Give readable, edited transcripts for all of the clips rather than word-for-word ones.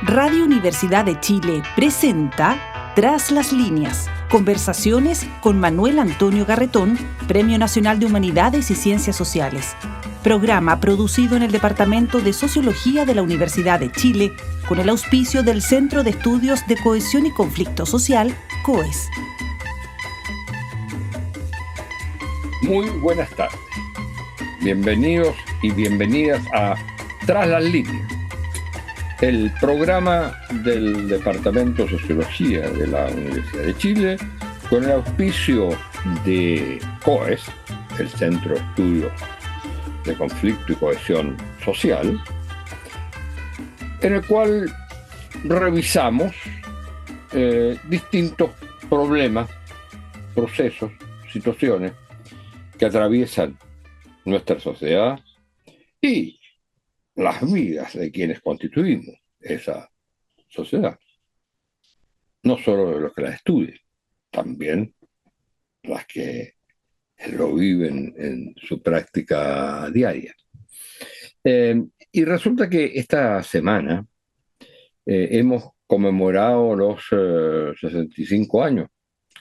Radio Universidad de Chile presenta Tras las líneas, conversaciones con Manuel Antonio Garretón, Premio Nacional de Humanidades y Ciencias Sociales. Programa producido en el Departamento de Sociología de la Universidad de Chile con el auspicio del Centro de Estudios de Cohesión y Conflicto Social, COES. Muy buenas tardes. Bienvenidos y bienvenidas a Tras las líneas, el programa del Departamento de Sociología de la Universidad de Chile con el auspicio de COES, el Centro de Estudios de Conflicto y Cohesión Social, en el cual revisamos distintos problemas, procesos, situaciones que atraviesan nuestra sociedad y las vidas de quienes constituimos esa sociedad. No solo de los que la estudian, también las que lo viven en su práctica diaria. Y resulta que esta semana hemos conmemorado los 65 años,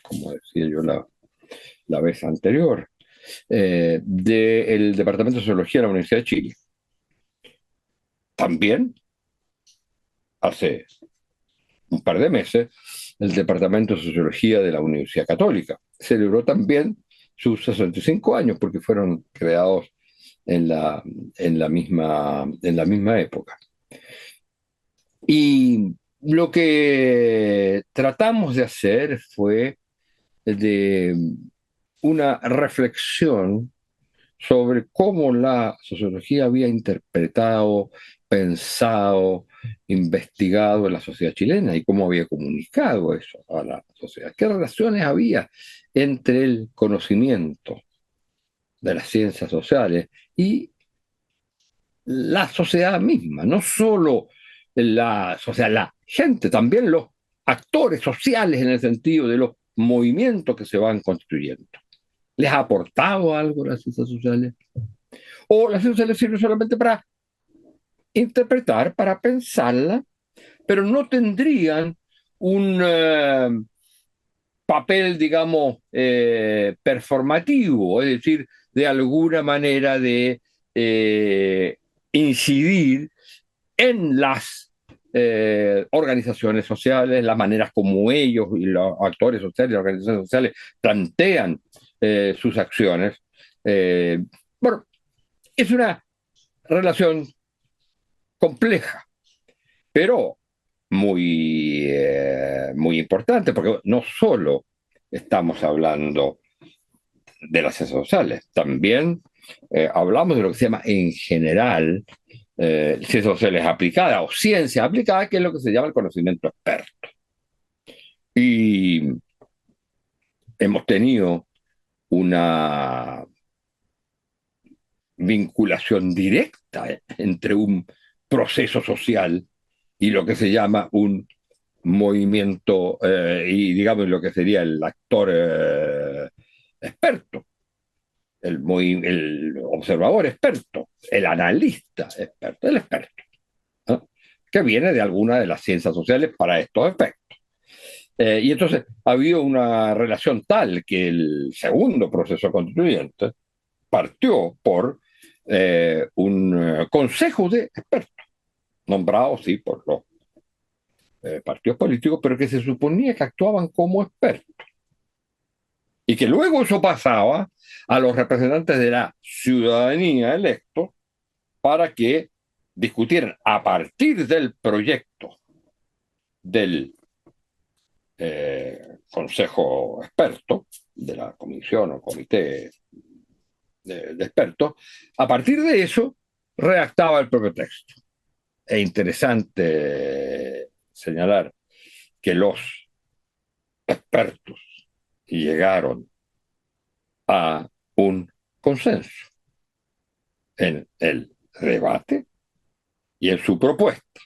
como decía yo la vez anterior, del Departamento de Sociología de la Universidad de Chile. También, hace un par de meses, el Departamento de Sociología de la Universidad Católica celebró también sus 65 años, porque fueron creados en la misma época. Y lo que tratamos de hacer fue de una reflexión sobre cómo la sociología había interpretado, pensado, investigado en la sociedad chilena y cómo había comunicado eso a la sociedad. ¿Qué relaciones había entre el conocimiento de las ciencias sociales y la sociedad misma? No solo la gente, también los actores sociales en el sentido de los movimientos que se van constituyendo. ¿Les ha aportado algo las ciencias sociales? ¿O las ciencias sociales sirven solamente para interpretar, para pensarla, pero no tendrían un papel, digamos, performativo, es decir, de alguna manera de incidir en las organizaciones sociales, las maneras como ellos y los actores sociales y las organizaciones sociales plantean sus acciones? Bueno, es una relación compleja, pero muy importante, porque no solo estamos hablando de las ciencias sociales, también hablamos de lo que se llama en general ciencias sociales aplicadas o ciencia aplicada, que es lo que se llama el conocimiento experto. Y hemos tenido una vinculación directa entre un proceso social y lo que se llama un movimiento y digamos lo que sería el actor experto, el observador experto, el analista experto, el experto, ¿no? Que viene de alguna de las ciencias sociales para estos efectos. Y entonces ha habido una relación tal que el segundo proceso constituyente partió por un consejo de expertos, nombrados, sí, por los partidos políticos, pero que se suponía que actuaban como expertos. Y que luego eso pasaba a los representantes de la ciudadanía electos para que discutieran a partir del proyecto del consejo experto, de la comisión o comité de expertos, a partir de eso redactaba el propio texto. Es interesante señalar que los expertos llegaron a un consenso en el debate y en su propuesta.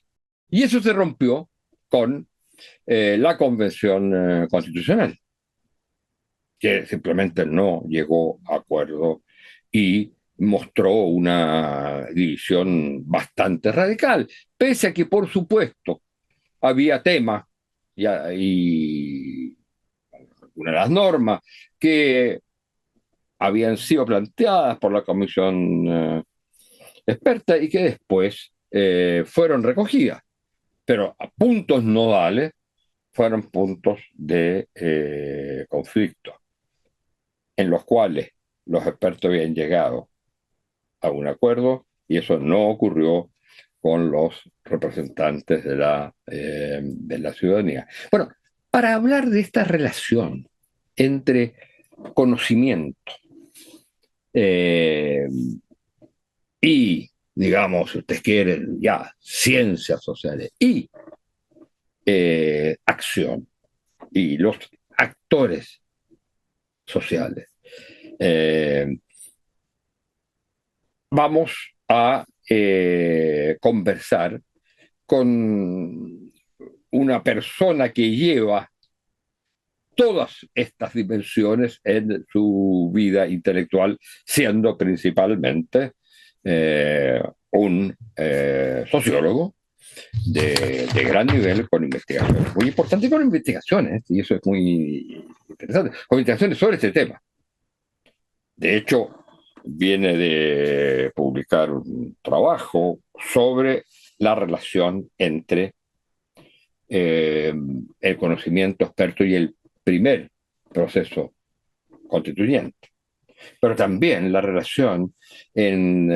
Y eso se rompió con la Convención Constitucional, que simplemente no llegó a acuerdo y mostró una división bastante radical, pese a que, por supuesto, había temas y una de las normas que habían sido planteadas por la comisión experta y que después fueron recogidas, pero a puntos nodales fueron puntos de conflicto, en los cuales los expertos habían llegado a un acuerdo y eso no ocurrió con los representantes de la ciudadanía. Bueno, para hablar de esta relación entre conocimiento eh, y, digamos, si ustedes quieren, ya, ciencias sociales y acción y los actores sociales, eh, vamos a conversar con una persona que lleva todas estas dimensiones en su vida intelectual, siendo principalmente un sociólogo de gran nivel con investigaciones muy importantes, con investigaciones, y eso es muy interesante, con investigaciones sobre este tema. De hecho, viene de publicar un trabajo sobre la relación entre el conocimiento experto y el primer proceso constituyente. Pero también la relación en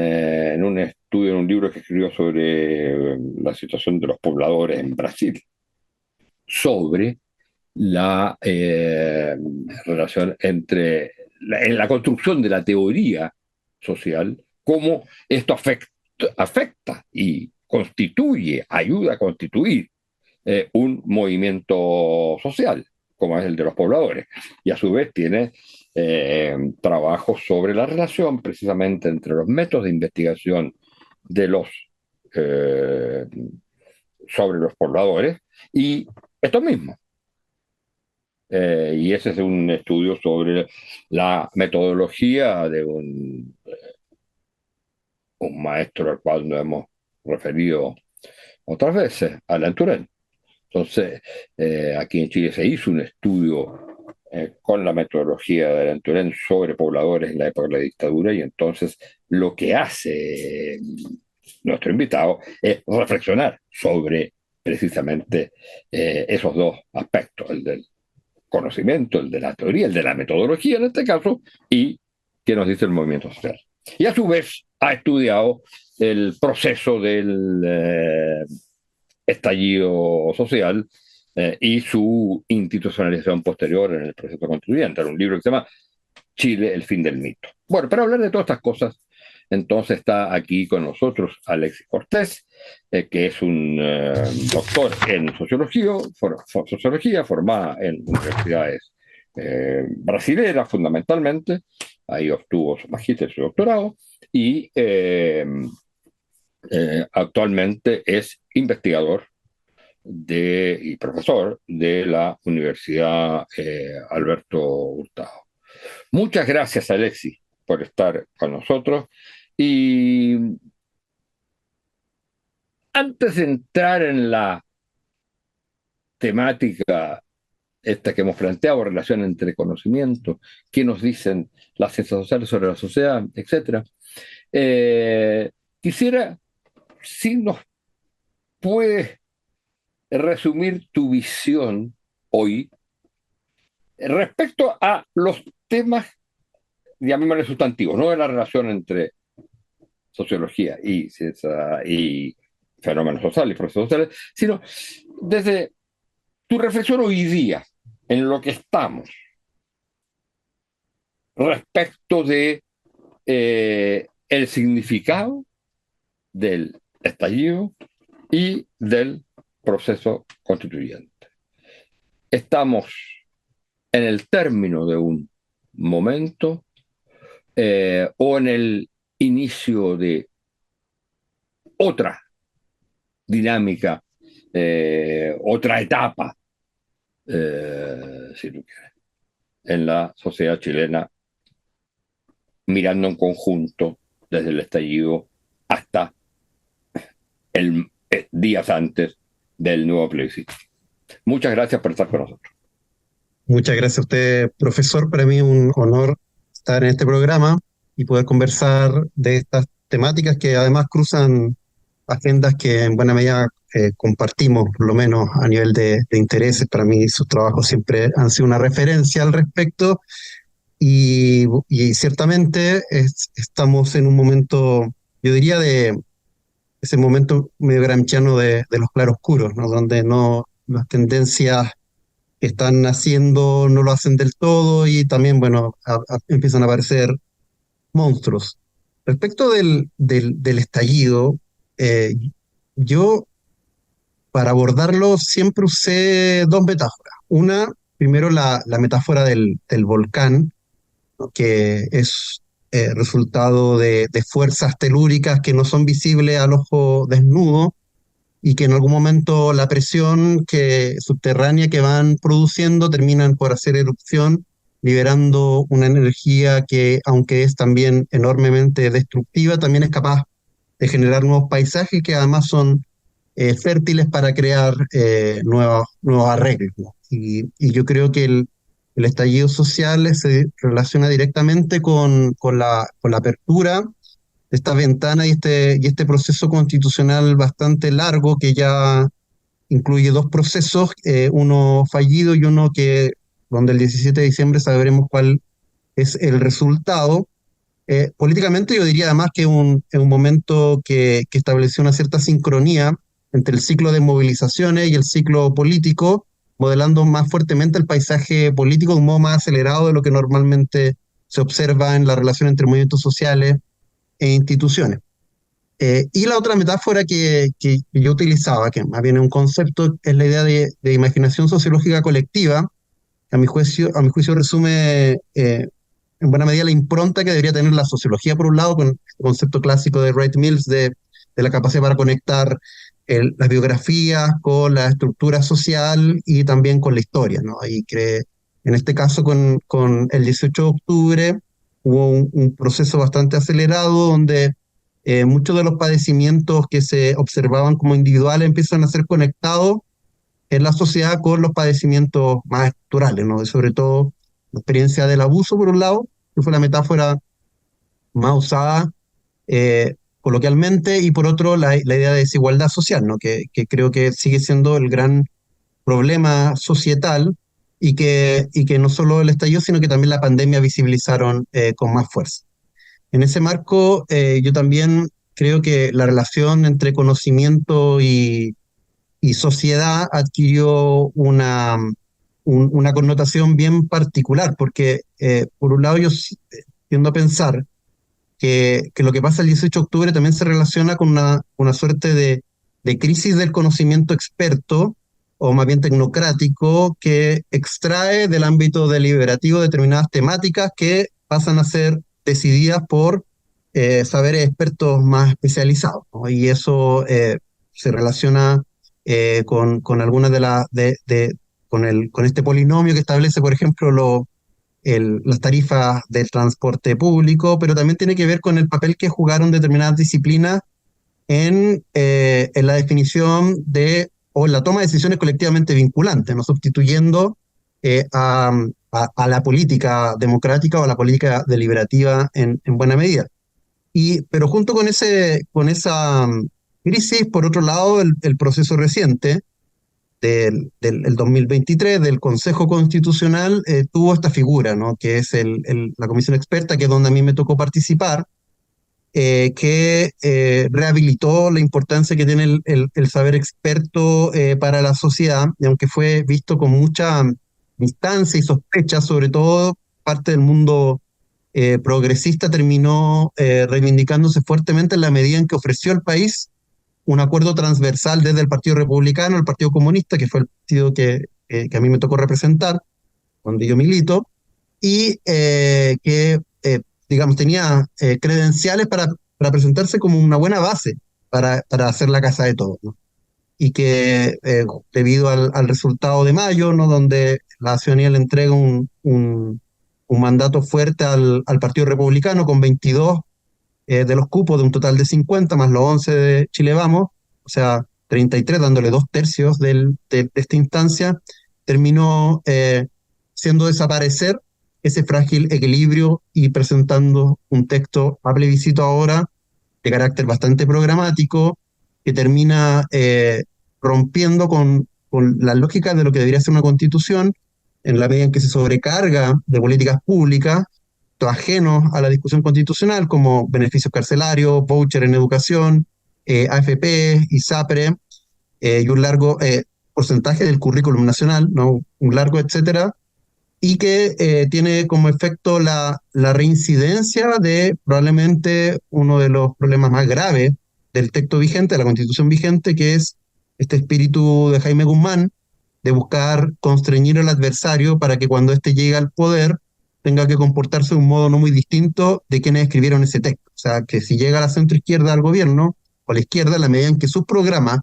un estudio, en un libro que escribió sobre la situación de los pobladores en Brasil, sobre la relación entre en la construcción de la teoría social, cómo esto afecta y constituye, ayuda a constituir un movimiento social, como es el de los pobladores. Y a su vez tiene trabajos sobre la relación precisamente entre los métodos de investigación de los eh, sobre los pobladores y esto mismo. Y ese es un estudio sobre la metodología de un maestro al cual nos hemos referido otras veces, Alan Turing. Entonces, aquí en Chile se hizo un estudio con la metodología de Alan Turing sobre pobladores en la época de la dictadura y entonces lo que hace nuestro invitado es reflexionar sobre precisamente esos dos aspectos, el del conocimiento, el de la teoría, el de la metodología en este caso, y qué nos dice el movimiento social. Y a su vez ha estudiado el proceso del estallido social y su institucionalización posterior en el proceso constituyente. Era un libro que se llama Chile, el fin del mito. Bueno, para hablar de todas estas cosas, entonces está aquí con nosotros Alexis Cortés, que es un doctor en sociología, formada en universidades brasileras fundamentalmente. Ahí obtuvo su magíster y su doctorado. Y actualmente es investigador y profesor de la Universidad Alberto Hurtado. Muchas gracias, Alexis, por estar con nosotros. Y antes de entrar en la temática esta que hemos planteado, relación entre conocimiento, qué nos dicen las ciencias sociales sobre la sociedad, etcétera, quisiera, si nos puedes resumir tu visión hoy respecto a los temas, llamémosle sustantivos, no de la relación entre sociología y ciencia y fenómenos sociales y procesos sociales, sino desde tu reflexión hoy día en lo que estamos respecto de el significado del estallido y del proceso constituyente. Estamos en el término de un momento o en el inicio de otra dinámica, otra etapa, si tú quieres, en la sociedad chilena, mirando en conjunto desde el estallido hasta días antes del nuevo plebiscito. Muchas gracias por estar con nosotros. Muchas gracias a usted, profesor. Para mí es un honor estar en este programa y poder conversar de estas temáticas que además cruzan agendas que en buena medida compartimos, por lo menos a nivel de intereses. Para mí sus trabajos siempre han sido una referencia al respecto y ciertamente estamos en un momento, yo diría, de ese momento medio gramsciano de los claroscuros, ¿no? Donde no las tendencias que están haciendo no lo hacen del todo y también, bueno, empiezan a aparecer monstruos. Respecto del estallido, eh, yo para abordarlo siempre usé dos metáforas. Una, primero la metáfora del volcán, ¿no? Que es resultado de fuerzas telúricas que no son visibles al ojo desnudo y que en algún momento la presión subterránea que van produciendo terminan por hacer erupción, liberando una energía que, aunque es también enormemente destructiva, también es capaz de generar nuevos paisajes que además son fértiles para crear nuevos arreglos, ¿no? Y yo creo que el estallido social se relaciona directamente con la apertura esta ventana y este proceso constitucional bastante largo que ya incluye dos procesos, uno fallido y uno donde el 17 de diciembre sabremos cuál es el resultado. Políticamente yo diría además que es un momento que estableció una cierta sincronía entre el ciclo de movilizaciones y el ciclo político, modelando más fuertemente el paisaje político de un modo más acelerado de lo que normalmente se observa en la relación entre movimientos sociales e instituciones. Y la otra metáfora que yo utilizaba, que más bien es un concepto, es la idea de imaginación sociológica colectiva, que a mi juicio resume en buena medida la impronta que debería tener la sociología, por un lado, con el concepto clásico de Wright Mills de la capacidad para conectar las biografías con la estructura social y también con la historia, ¿no? Y que en este caso con el 18 de octubre hubo un proceso bastante acelerado donde muchos de los padecimientos que se observaban como individuales empiezan a ser conectados en la sociedad con los padecimientos más estructurales, ¿no? Y sobre todo la experiencia del abuso, por un lado, que fue la metáfora más usada coloquialmente, y por otro la idea de desigualdad social, ¿no? Que creo que sigue siendo el gran problema societal y que no solo el estallido, sino que también la pandemia visibilizaron con más fuerza. En ese marco, yo también creo que la relación entre conocimiento y sociedad adquirió una connotación bien particular, porque por un lado yo tiendo a pensar que lo que pasa el 18 de octubre también se relaciona con una suerte de crisis del conocimiento experto, o más bien tecnocrático, que extrae del ámbito deliberativo determinadas temáticas que pasan a ser decididas por saberes expertos más especializados, ¿no? Y eso se relaciona con algunas con este polinomio que establece, por ejemplo, las tarifas del transporte público, pero también tiene que ver con el papel que jugaron determinadas disciplinas en la definición o en la toma de decisiones colectivamente vinculantes, ¿no? Sustituyendo a la política democrática o a la política deliberativa en buena medida. Pero junto con esa crisis, por otro lado, el proceso reciente del 2023 del Consejo Constitucional tuvo esta figura, ¿no? Que es la comisión experta, que es donde a mí me tocó participar, que rehabilitó la importancia que tiene el saber experto para la sociedad, y aunque fue visto con mucha distancia y sospecha, sobre todo parte del mundo progresista, terminó reivindicándose fuertemente en la medida en que ofreció al país un acuerdo transversal desde el Partido Republicano al Partido Comunista, que fue el partido que a mí me tocó representar, donde yo milito, y que, digamos, tenía credenciales para presentarse como una buena base para hacer la casa de todos, ¿no? Y que debido al resultado de mayo, ¿no? Donde la ciudadanía le entrega un mandato fuerte al Partido Republicano con 22 de los cupos de un total de 50, más los 11 de Chile Vamos, o sea, 33, dándole 2/3 de esta instancia, terminó haciendo desaparecer ese frágil equilibrio y presentando un texto a plebiscito ahora de carácter bastante programático que termina rompiendo con la lógica de lo que debería ser una constitución en la medida en que se sobrecarga de políticas públicas ajenos a la discusión constitucional como beneficios carcelarios, voucher en educación, AFP, ISAPRE, y un largo porcentaje del currículum nacional, ¿no? Un largo etcétera, y que tiene como efecto la reincidencia de probablemente uno de los problemas más graves del texto vigente, de la Constitución vigente, que es este espíritu de Jaime Guzmán de buscar constreñir al adversario para que cuando éste llegue al poder tenga que comportarse de un modo no muy distinto de quienes escribieron ese texto. O sea, que si llega a la centroizquierda al gobierno, o a la izquierda, a la medida en que sus programas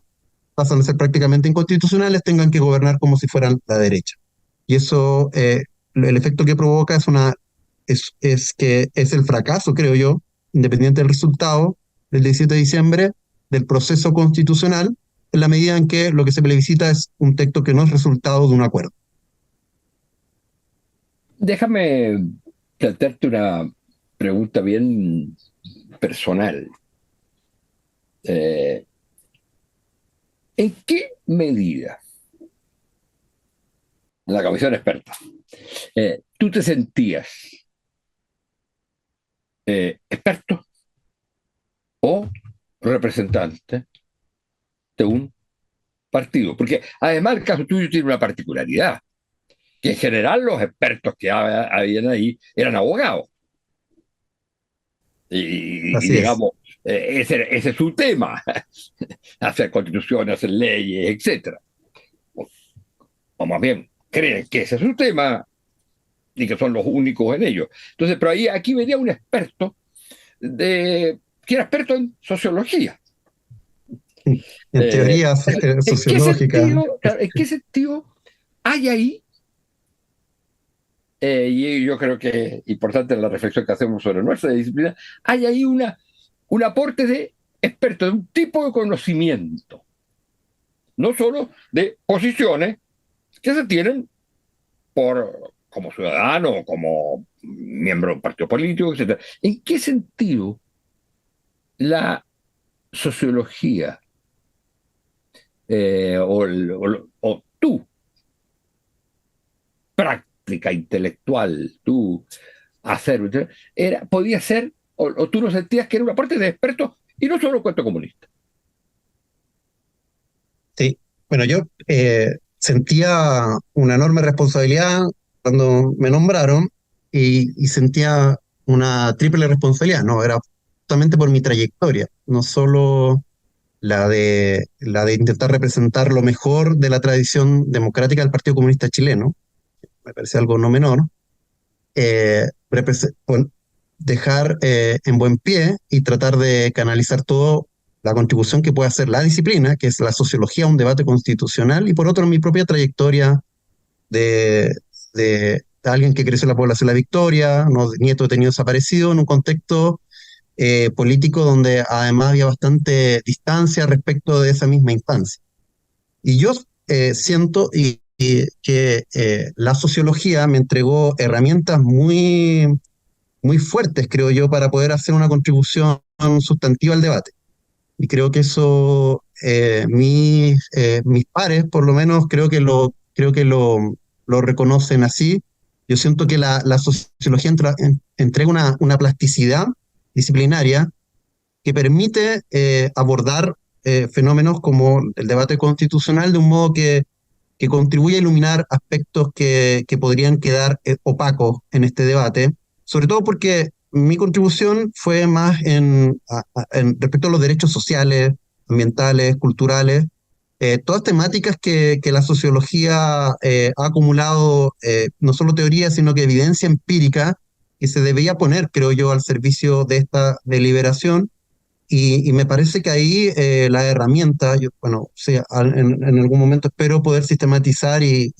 pasan a ser prácticamente inconstitucionales, tengan que gobernar como si fueran la derecha. Y eso, el efecto que provoca es que es el fracaso, creo yo, independiente del resultado del 17 de diciembre, del proceso constitucional, en la medida en que lo que se plebiscita es un texto que no es resultado de un acuerdo. Déjame plantearte una pregunta bien personal. ¿En qué medida, la comisión experta, tú te sentías experto o representante de un partido? Porque además el caso tuyo tiene una particularidad, que en general los expertos que habían ahí eran abogados. Y digamos, ese es su tema, hacer constituciones, hacer leyes, etcétera. O más bien, creen que ese es su tema y que son los únicos en ello. Entonces, pero aquí venía un experto que era experto en sociología. En teorías sociológicas. ¿En qué sentido hay ahí? Y yo creo que es importante la reflexión que hacemos sobre nuestra disciplina. Hay ahí un aporte de expertos, de un tipo de conocimiento, no solo de posiciones que se tienen como ciudadano, como miembro de un partido político, etc. ¿En qué sentido la sociología o tu práctica intelectual, tu hacer, podía ser, o tú lo sentías que era una parte de expertos y no solo cuento comunista? Sí, bueno, yo sentía una enorme responsabilidad cuando me nombraron y sentía una triple responsabilidad, ¿no? Era justamente por mi trayectoria, no solo la de intentar representar lo mejor de la tradición democrática del Partido Comunista Chileno, me parece algo no menor, eh, dejar en buen pie y tratar de canalizar todo la contribución que puede hacer la disciplina, que es la sociología a un debate constitucional, y por otro mi propia trayectoria de alguien que creció en la población de La Victoria, no, nieto detenido desaparecido, en un contexto político donde además había bastante distancia respecto de esa misma instancia. Y yo siento que la sociología me entregó herramientas muy fuertes, creo yo, para poder hacer una contribución sustantiva al debate. Y creo que eso, mis pares, por lo menos, creo que lo reconocen así. Yo siento que la sociología entrega una plasticidad disciplinaria que permite abordar fenómenos como el debate constitucional de un modo que contribuye a iluminar aspectos que podrían quedar opacos en este debate, sobre todo porque mi contribución fue más respecto a los derechos sociales, ambientales, culturales, todas temáticas que la sociología ha acumulado, no solo teoría, sino que evidencia empírica, que se debía poner, creo yo, al servicio de esta deliberación. Y me parece que ahí la herramienta, bueno, sí, en algún momento espero poder sistematizar y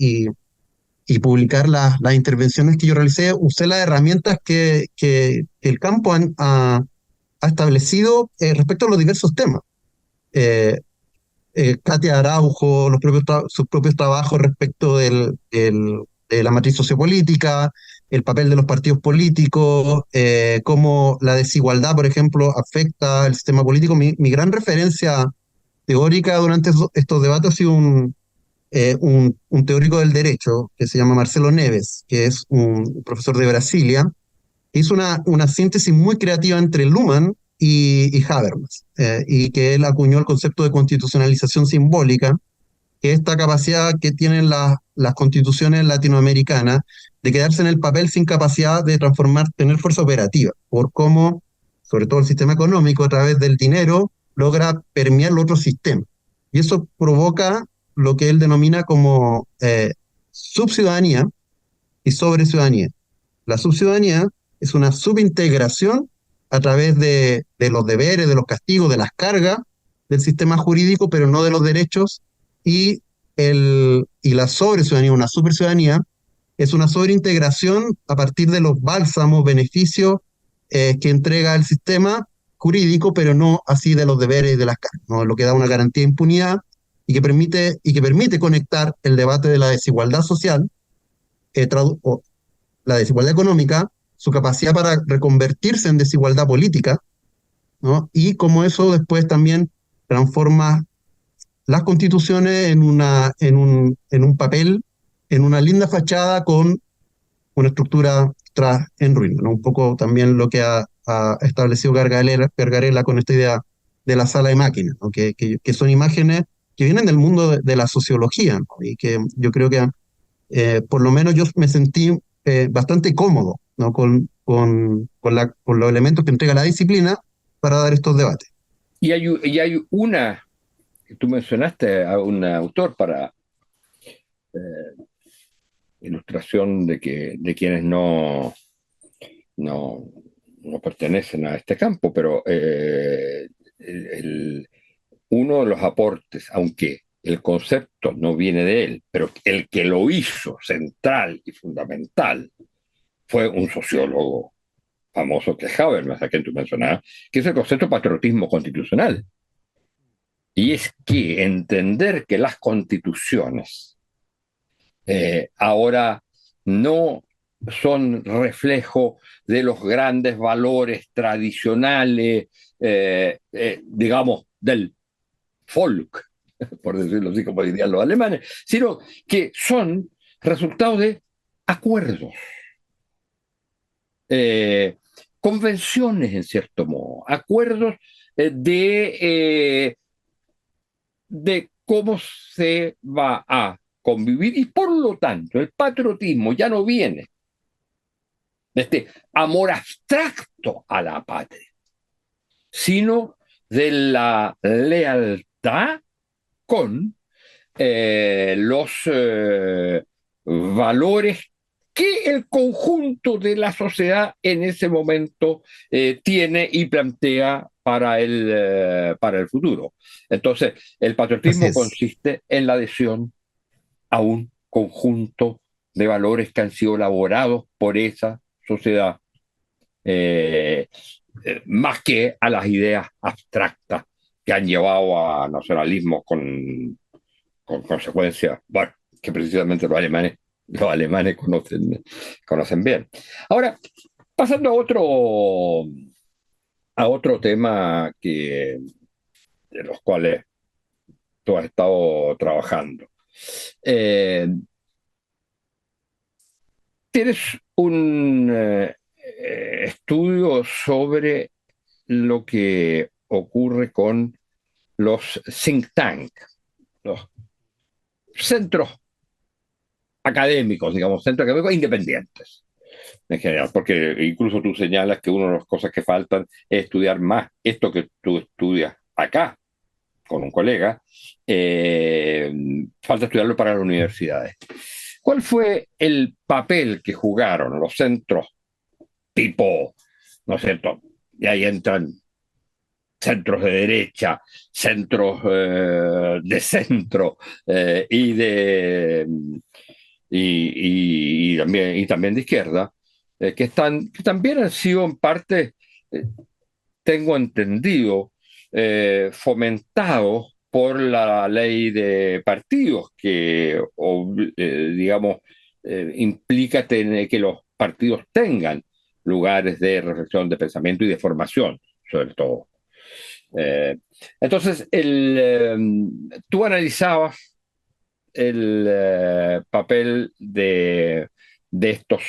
publicar las intervenciones que yo realicé. Usé las herramientas que el campo ha establecido respecto a los diversos temas. Katia Araujo, sus propios trabajos respecto de la matriz sociopolítica, el papel de los partidos políticos, cómo la desigualdad, por ejemplo, afecta al sistema político. Mi gran referencia teórica durante estos debates ha sido un teórico del derecho que se llama Marcelo Neves, que es un profesor de Brasilia, que hizo una síntesis muy creativa entre Luhmann y Habermas, y que él acuñó el concepto de constitucionalización simbólica, que es esta capacidad que tienen las constituciones latinoamericanas de quedarse en el papel sin capacidad de tener fuerza operativa, por cómo, sobre todo el sistema económico, a través del dinero, logra permear los otros sistemas. Y eso provoca lo que él denomina como subciudadanía y sobreciudadanía. La subciudadanía es una subintegración a través de los deberes, de los castigos, de las cargas del sistema jurídico, pero no de los derechos, y la sobreciudadanía, una superciudadanía, es una sobreintegración a partir de los bálsamos, beneficios que entrega el sistema jurídico, pero no así de los deberes y de las cargas, ¿no? Lo que da una garantía de impunidad y que permite conectar el debate de la desigualdad social, o la desigualdad económica, su capacidad para reconvertirse en desigualdad política, ¿no? Y cómo eso después también transforma las constituciones en un papel, en una linda fachada con una estructura en ruina, ¿no? Un poco también lo que ha establecido Gargarella con esta idea de la sala de máquinas, ¿no? Que son imágenes que vienen del mundo de la sociología, ¿no? Y que yo creo que por lo menos yo me sentí bastante cómodo, ¿no? con los elementos que entrega la disciplina para dar estos debates. Y hay una, tú mencionaste a un autor para ilustración de quienes no pertenecen a este campo, pero uno de los aportes, aunque el concepto no viene de él, pero el que lo hizo central y fundamental fue un sociólogo famoso que es Habermas, a quien tú mencionabas, que es el concepto de patriotismo constitucional. Y es que entender que las constituciones ahora no son reflejo de los grandes valores tradicionales, digamos, del folk, por decirlo así como dirían los alemanes, sino que son resultados de acuerdos, convenciones en cierto modo, acuerdos de cómo se va a convivir, y por lo tanto el patriotismo ya no viene de este amor abstracto a la patria, sino de la lealtad con los valores que el conjunto de la sociedad en ese momento tiene y plantea para el futuro. Entonces, el patriotismo consiste en la adhesión a un conjunto de valores que han sido elaborados por esa sociedad, más que a las ideas abstractas que han llevado a nacionalismo con consecuencias, bueno, que precisamente los alemanes conocen bien. Ahora, pasando a otro tema de los cuales tú has estado trabajando. Tienes un estudio sobre lo que ocurre con los think tanks, los centros académicos, digamos, centros académicos independientes en general, porque incluso tú señalas que una de las cosas que faltan es estudiar más esto que tú estudias acá con un colega, falta estudiarlo para las universidades. ¿Cuál fue el papel que jugaron los centros tipo, ¿no es cierto? Y ahí entran centros de derecha, centros de centro y también de izquierda, que también han sido en parte, tengo entendido, fomentados por la ley de partidos que, digamos, implica que los partidos tengan lugares de reflexión, de pensamiento y de formación, sobre todo. Eh, entonces, tú analizabas el papel de estos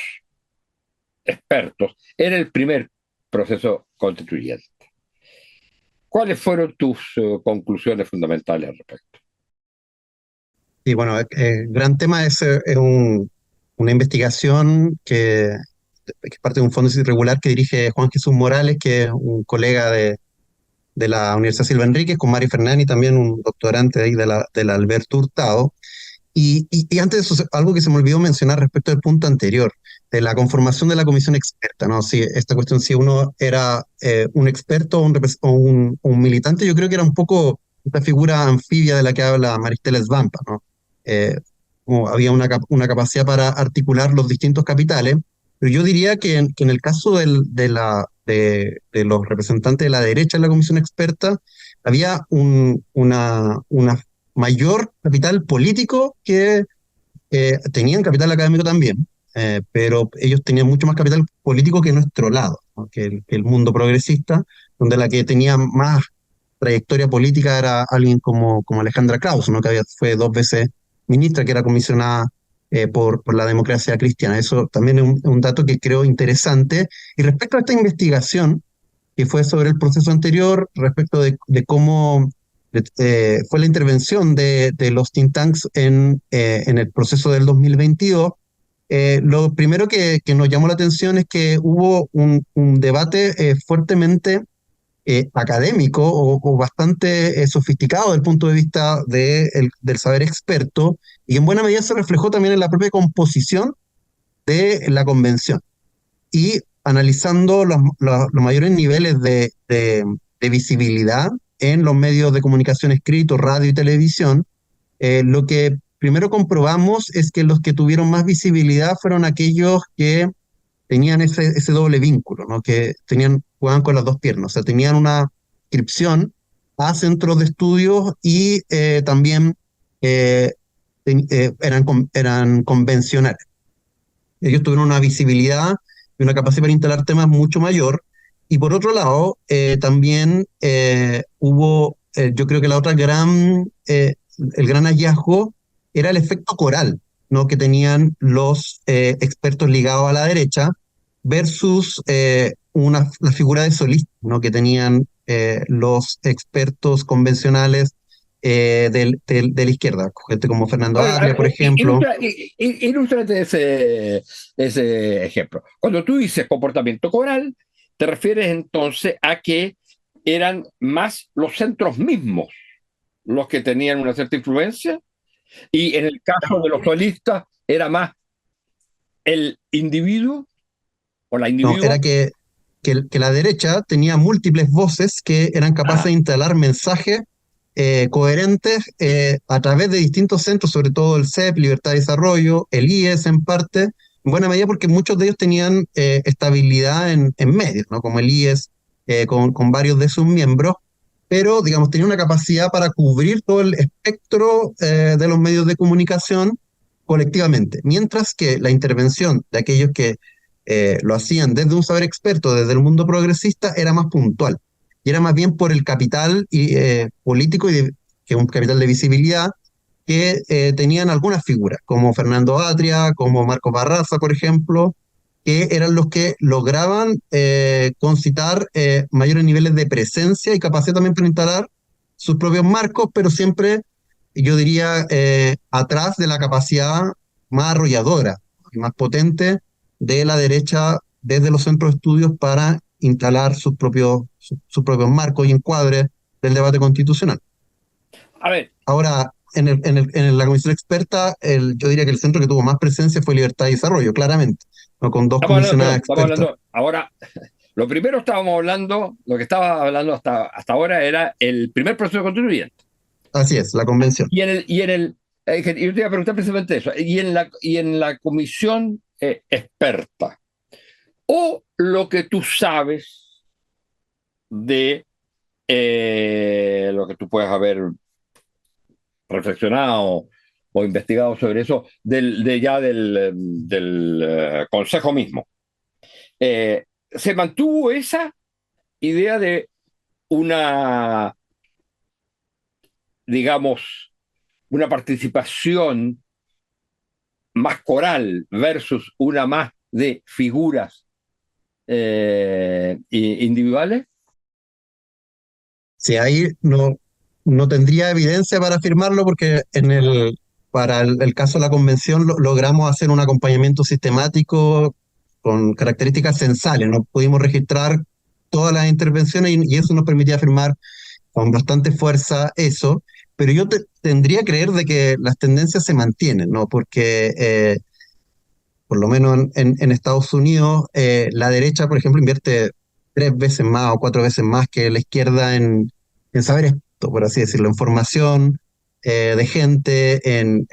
expertos en el primer proceso constituyente. ¿Cuáles fueron tus conclusiones fundamentales al respecto? Y bueno, el gran tema es una investigación que es parte de un fondo irregular que dirige Juan Jesús Morales, que es un colega de la Universidad Silva Enríquez, con Mari Fernán y también un doctorante ahí de la Alberto Hurtado. Y antes de eso, algo que se me olvidó mencionar respecto del punto anterior, de la conformación de la comisión experta, ¿no? Si esta cuestión, si uno era un experto o un militante, yo creo que era un poco esta figura anfibia de la que habla Maristela Svampa, ¿no? Eh, Como había una capacidad para articular los distintos capitales, pero yo diría que en el caso de los representantes de la derecha en la comisión experta, había una mayor capital político que tenían capital académico también, pero ellos tenían mucho más capital político que nuestro lado, ¿no? Que el mundo progresista, donde la que tenía más trayectoria política era alguien como Alejandra Krauss, ¿no? Fue 2 veces ministra, que era comisionada por la democracia cristiana. Eso también es un dato que creo interesante. Y respecto a esta investigación, que fue sobre el proceso anterior, respecto de cómo fue la intervención de los think tanks en el proceso del 2022. Lo primero que nos llamó la atención es que hubo un debate fuertemente académico o bastante sofisticado desde el punto de vista del saber experto, y en buena medida se reflejó también en la propia composición de la convención. Y analizando los mayores niveles de visibilidad en los medios de comunicación escritos, radio y televisión, lo que primero comprobamos es que los que tuvieron más visibilidad fueron aquellos que tenían ese doble vínculo, ¿no? Que jugaban con las dos piernas, o sea, tenían una inscripción a centros de estudios y también eh, eran convencionales. Ellos tuvieron una visibilidad y una capacidad para instalar temas mucho mayor. Y por otro lado, también yo creo que el gran hallazgo era el efecto coral, ¿no? Que tenían los expertos ligados a la derecha versus la figura de solista, ¿no? Que tenían los expertos convencionales de la izquierda, gente como Fernando A ver, Atria, por ejemplo. ilústrate ese ejemplo. Cuando tú dices comportamiento coral, te refieres entonces a que eran más los centros mismos los que tenían una cierta influencia, y en el caso de los solistas era más el individuo o la No, era individua. que la derecha tenía múltiples voces que eran capaces de Ah, instalar mensajes coherentes a través de distintos centros, sobre todo el CEP, Libertad y Desarrollo, el IES en parte, en buena medida porque muchos de ellos tenían estabilidad en medios, ¿no? Como el IES, con varios de sus miembros, pero digamos, tenía una capacidad para cubrir todo el espectro de los medios de comunicación colectivamente, mientras que la intervención de aquellos que lo hacían desde un saber experto, desde el mundo progresista, era más puntual. Y era más bien por el capital político que un capital de visibilidad que tenían algunas figuras, como Fernando Atria, como Marcos Barraza, por ejemplo, que eran los que lograban concitar mayores niveles de presencia y capacidad también para instalar sus propios marcos, pero siempre, yo diría, atrás de la capacidad más arrolladora y más potente de la derecha desde los centros de estudios para instalar sus propios marcos y encuadres del debate constitucional. a ver, Ahora, en la comisión experta, yo diría que el centro que tuvo más presencia fue Libertad y Desarrollo, claramente, ¿no? Con dos comisionadas estamos expertas. hablando ahora. Lo primero estábamos hablando, lo que estaba hablando hasta ahora era el primer proceso constituyente. Así es, la convención. Yo te iba a preguntar precisamente eso, y en la comisión experta, o lo que tú sabes de lo que tú puedes haber reflexionado o investigado sobre eso del Consejo mismo. Se mantuvo esa idea de una, digamos, una participación más coral versus una más de figuras individuales. Sí, ahí no tendría evidencia para afirmarlo porque para el caso de la convención logramos hacer un acompañamiento sistemático con características censales. No pudimos registrar todas las intervenciones y eso nos permitía afirmar con bastante fuerza eso. Pero yo tendría que creer de que las tendencias se mantienen, ¿no? Porque por lo menos en Estados Unidos, la derecha, por ejemplo, invierte 3 veces más o 4 veces más que la izquierda en saber esto, por así decirlo, en formación de gente, en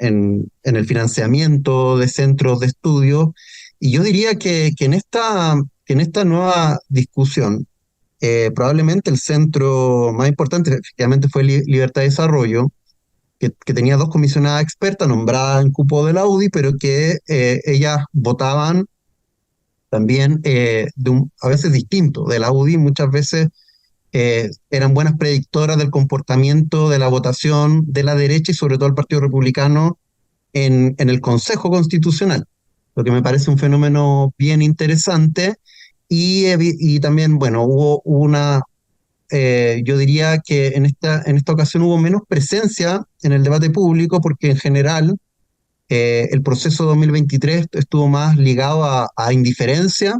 el financiamiento de centros de estudio. Y yo diría que en esta nueva discusión, probablemente el centro más importante efectivamente fue Libertad y Desarrollo, que tenía 2 comisionadas expertas nombradas en cupo de la UDI, pero que ellas votaban también a veces distinto de la UDI, muchas veces eran buenas predictoras del comportamiento de la votación de la derecha y sobre todo el Partido Republicano en el Consejo Constitucional, lo que me parece un fenómeno bien interesante. Y también, bueno, hubo yo diría que en esta ocasión hubo menos presencia en el debate público porque en general el proceso 2023 estuvo más ligado a indiferencia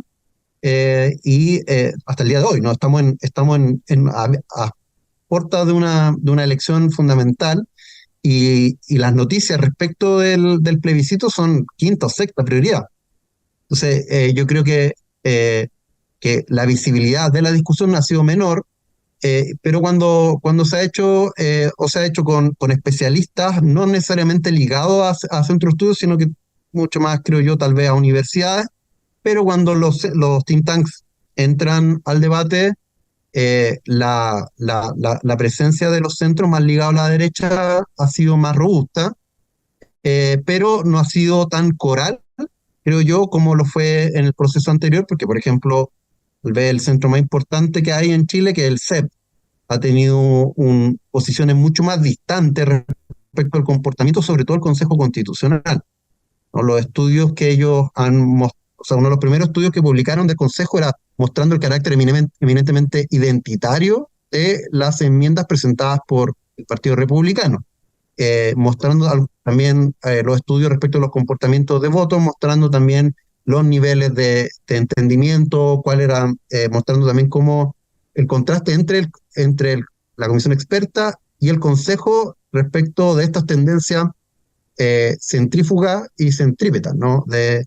hasta el día de hoy, ¿no? A puerta de una elección fundamental y las noticias respecto del plebiscito son quinta o sexta prioridad. Entonces, yo creo que la visibilidad de la discusión ha sido menor. Pero cuando se ha hecho o se ha hecho con especialistas, no necesariamente ligados a centros de estudios, sino que mucho más, creo yo, tal vez a universidades, pero cuando los think tanks entran al debate, la presencia de los centros más ligados a la derecha ha sido más robusta, pero no ha sido tan coral, creo yo, como lo fue en el proceso anterior, porque, por ejemplo, tal vez el centro más importante que hay en Chile, que es el CEP, ha tenido posiciones mucho más distantes respecto al comportamiento, sobre todo el Consejo Constitucional, ¿no? Los estudios que ellos o sea, uno de los primeros estudios que publicaron del Consejo era mostrando el carácter eminentemente identitario de las enmiendas presentadas por el Partido Republicano, mostrando también los estudios respecto a los comportamientos de voto, mostrando también los niveles de entendimiento, mostrando también cómo el contraste entre la comisión experta y el Consejo respecto de estas tendencias centrífugas y centrípetas, ¿no? De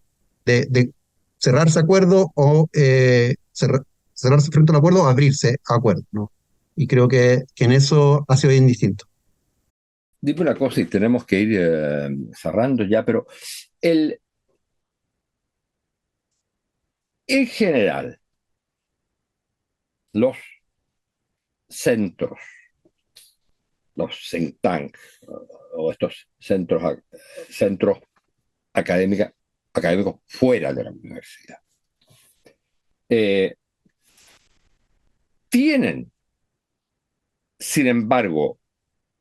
cerrarse acuerdo o cerrarse frente al acuerdo o abrirse a acuerdo, ¿no? Y creo que en eso ha sido bien distinto. Dime una cosa y tenemos que ir cerrando ya, pero en general, los centros, los think tanks o estos centros académicos fuera de la universidad, tienen, sin embargo,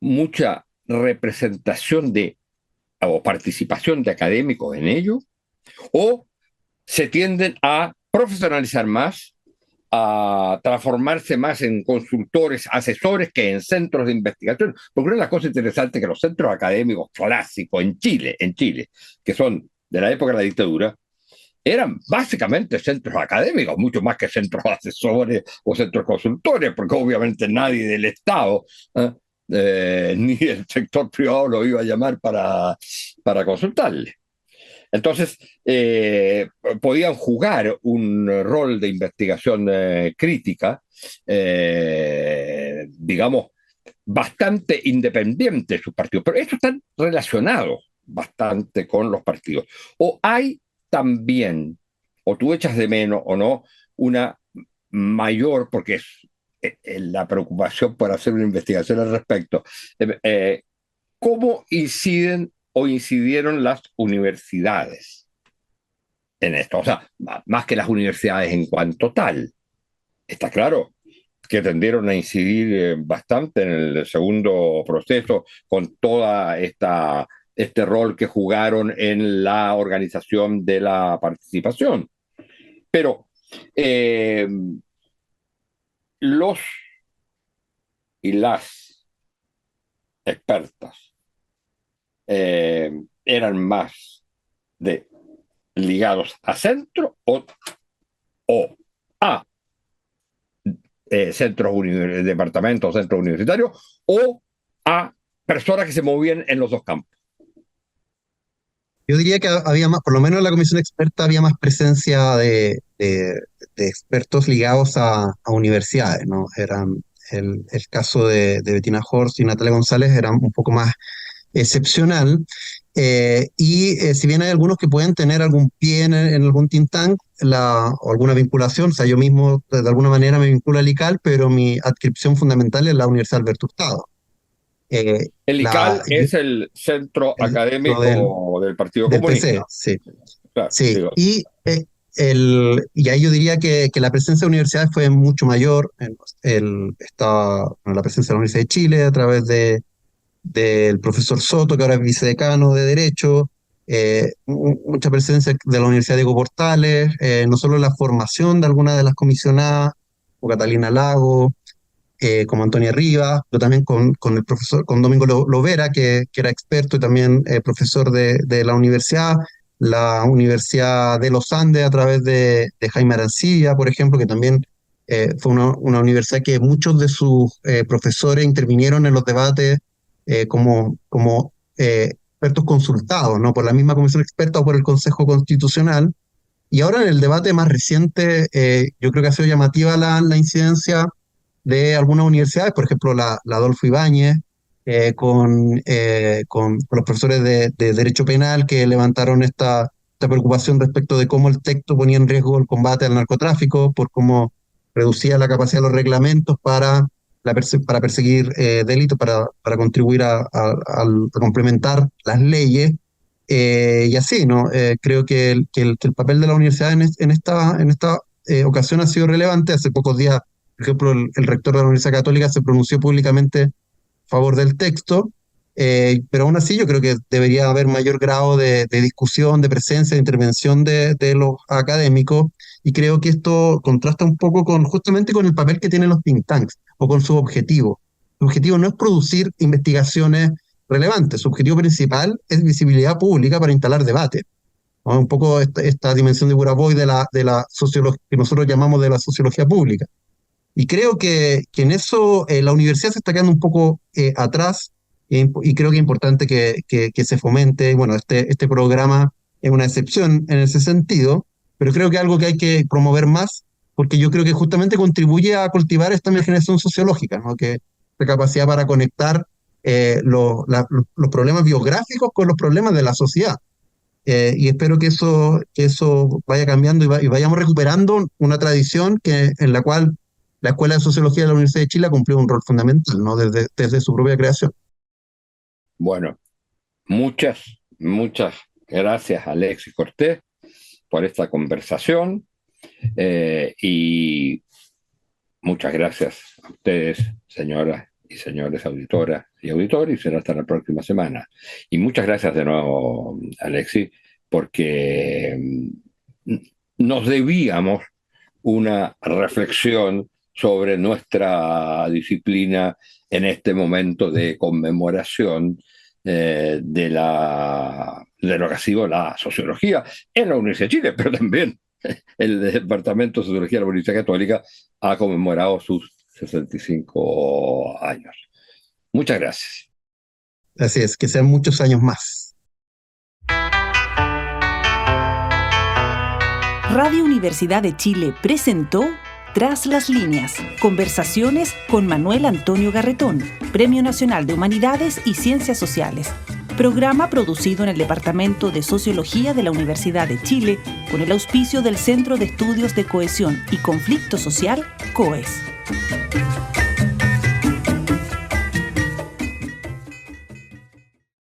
mucha representación o participación de académicos en ello, o se tienden a profesionalizar más, a transformarse más en consultores, asesores que en centros de investigación. Porque una de las cosas interesantes es que los centros académicos clásicos en Chile, que son de la época de la dictadura, eran básicamente centros académicos, mucho más que centros asesores o centros consultores, porque obviamente nadie del Estado ni el sector privado lo iba a llamar para consultarle. Entonces, podían jugar un rol de investigación crítica, digamos, bastante independiente de sus partidos, pero estos están relacionados bastante con los partidos. O hay también, o tú echas de menos o no, una mayor, porque es la preocupación por hacer una investigación al respecto, cómo inciden o incidieron las universidades en esto. O sea, más que las universidades en cuanto tal. Está claro que tendieron a incidir bastante en el segundo proceso con toda este rol que jugaron en la organización de la participación. Pero los y las expertas eran más ligados a centro o a departamentos, centros universitarios, o a personas que se movían en los dos campos. Yo diría que había más, por lo menos en la comisión experta había más presencia de expertos ligados a universidades, ¿no? Eran el caso de Bettina Horst y Natalia González era un poco más excepcional. Si bien hay algunos que pueden tener algún pie en algún think tank o alguna vinculación, o sea, yo mismo de alguna manera me vinculo al ICAL, pero mi adscripción fundamental es la Universidad Alberto Hurtado. El ICAL es el centro académico del Partido Comunista. PC, sí. Claro, sí. Y ahí yo diría que la presencia de universidades fue mucho mayor. Estaba la presencia de la Universidad de Chile a través del profesor Soto, que ahora es vicedecano de Derecho, mucha presencia de la Universidad Diego Portales, no solo la formación de algunas de las comisionadas, como Catalina Lago, como Antonia Rivas, pero también con el profesor, con Domingo Lovera, que era experto y también profesor de la Universidad de los Andes a través de Jaime Arancibia, por ejemplo, que también fue una universidad que muchos de sus profesores intervinieron en los debates como expertos consultados, ¿no? Por la misma comisión experta o por el Consejo Constitucional. Y ahora en el debate más reciente, yo creo que ha sido llamativa la incidencia de algunas universidades, por ejemplo la Adolfo Ibáñez, con los profesores de Derecho Penal que levantaron esta preocupación respecto de cómo el texto ponía en riesgo el combate al narcotráfico, por cómo reducía la capacidad de los reglamentos para perseguir delitos, para contribuir a complementar las leyes, y así, ¿no? Creo que el papel de la universidad en esta ocasión ha sido relevante. Hace pocos días, por ejemplo, el rector de la Universidad Católica se pronunció públicamente a favor del texto, pero aún así yo creo que debería haber mayor grado de discusión, de presencia, de intervención de los académicos, y creo que esto contrasta un poco justamente con el papel que tienen los think tanks, o con su objetivo. Su objetivo no es producir investigaciones relevantes, su objetivo principal es visibilidad pública para instalar debate, ¿no? Un poco esta dimensión de Buraboy de la sociología, que nosotros llamamos de la sociología pública. Y creo que en eso la universidad se está quedando un poco atrás, y creo que es importante que se fomente. Bueno, este programa es una excepción en ese sentido, pero creo que es algo que hay que promover más, porque yo creo que justamente contribuye a cultivar esta imaginación sociológica, ¿no? Que esta capacidad para conectar los problemas biográficos con los problemas de la sociedad. Y espero que eso vaya cambiando y vayamos recuperando una tradición en la cual la Escuela de Sociología de la Universidad de Chile ha cumplido un rol fundamental, ¿no? Desde su propia creación. Bueno, muchas gracias, Alexis Cortés, por esta conversación, y muchas gracias a ustedes, señoras y señores auditoras y auditores, y será hasta la próxima semana. Y muchas gracias de nuevo, Alexis, porque nos debíamos una reflexión sobre nuestra disciplina en este momento de conmemoración de lo que ha sido la sociología en la Universidad de Chile, pero también el Departamento de Sociología de la Universidad Católica ha conmemorado sus 65 años. Muchas gracias. Así es, que sean muchos años más. Radio Universidad de Chile presentó Tras las líneas, conversaciones con Manuel Antonio Garretón, Premio Nacional de Humanidades y Ciencias Sociales. Programa producido en el Departamento de Sociología de la Universidad de Chile con el auspicio del Centro de Estudios de Cohesión y Conflicto Social, COES.